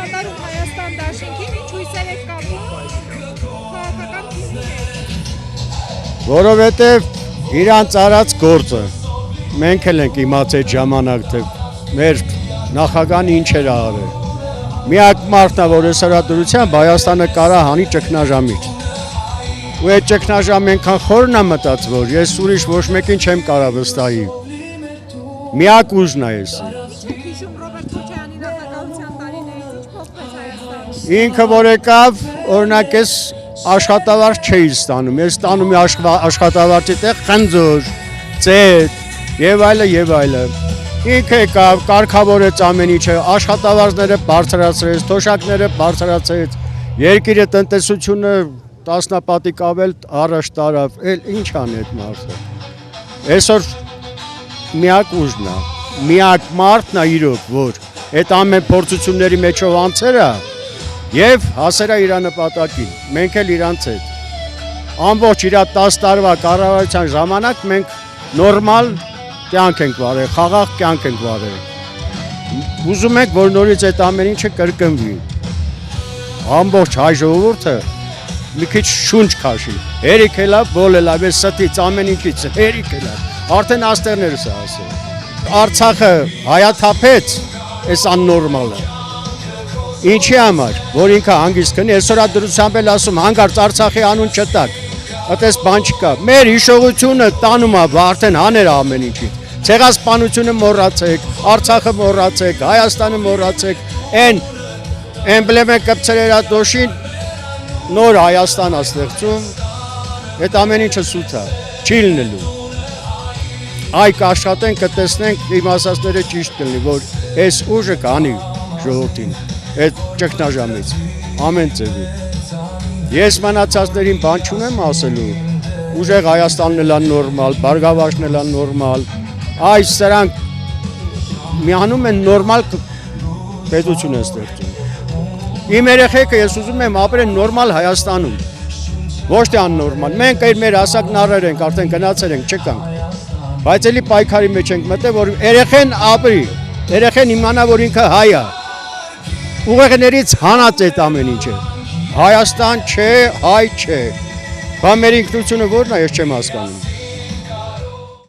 անդրադառնում Հայաստան դաշինքին, ինչ հույսեր եք կապում քաղաքական թիմի հետ։ Որովհետև իրանց արած գործը մենք էլ ենք իմացել ժամանակ, թե մեր նախագահան ինչ էր արել։ Միակ մարդն է, որ այս հրադուրությամբ Հայաստանը կարա հանի ճգնաժամից։ Ու այդ ճգնաժամը այնքան խորն է մտած, որ ես ուրիշ ոչ մեկին չեմ կարա վստահի։ Միակ ուժն է ես։ Չեք հիշում Ռոբերտ Քոչարյանի նախագահության տարիներից ինչ փոխվեց Հայաստանում։ Ինքը որ եկավ, օրինակ ես աշխատավարձ չէի ստանում, ես ստանում եմ աշխատավարձի տեղ խնձոր, ծետ եւ այլը եւ այլը։ Ինքը եկավ, կարգավորեց ամեն ինչը, աշխատավարձները բարձրացրեց, թոշակները բարձրացրեց, երկիրը տնտեսությունը տասնապատիկ ավել առաջ տարավ, ինչ անի այդ մարդը։ Այսօր միակ ուժն է, միակ մարդն է իրոք, որ այդ ամեն փորձությունների մեջով անցել է եւ հասել է իր նպատակին, մենք էլ իրանց հետ։ Ամբողջ իր 10 տարվա կառավարության ժամանակ մենք նորմալ կյանք ենք վարել, խաղաղ կյանք ենք վարել։ Ուզում ենք, որ նորից այդ ամեն ինչը կրկնվի։ Ամբողջ հայ ժողովուրդը մի քիչ շունչ քաշի։ Հերիք էլա, բոլելա, այս ստից ամեն ինչից հերիք էլա։ Արդեն աստերներս է ասել։ Արցախը հայաթափեց, այս աննորմալ է։ Ինչի համար, որ ինքը հանգիստ քնի, այսօր դրությամբ էլ ասում հանգարց Արցախի անուն չտակ։ Այդպես բան չկա։ Մեր հիշողությունը տանում է արդեն հաներ ամեն ինչի։ Ցեղասպանությունը մոռացեք, Արցախը մոռացեք, Հայաստանը մոռացեք, այն էմբլեմը կպցրել է դոշին, նոր Հայաստան է ստեղծում, այդ ամեն ինչը սուտ է, չի լինելու։ Այ կաշխատենք, կտեսնենք, իմ ասածները ճիշտ կլինի, որ այս ուժը կանի ժողովրդին, այդ ճգնաժամից, ամեն ձևի։ Ես մնացածներին բան չունեմ ասելու, ուժեղ Հայաստանն էլ նորմալ, Բարգավաճն էլ նորմալ, այս սրանք միանում են նորմալ պետություն են ստեղծում։ Իմ երեխեքը ես ուզում եմ ապրեն նորմալ Հայաստանում, ոչ թե աննորմալ։ Մենք մեր հասակն առել ենք, արդեն գնացել ենք, չկանք։ Բայց էլի պայքարի մեջ ենք մտել, որ երեխեն ապրի, երեխեն իմանա, որ ինքը հայ է։ Ուղեղներից հանած այդ ամեն ինչը։ Հայաստան չէ, հայ չէ։ Բա մեր ինքնությունը ո՞րն է, ես չեմ հասկանում։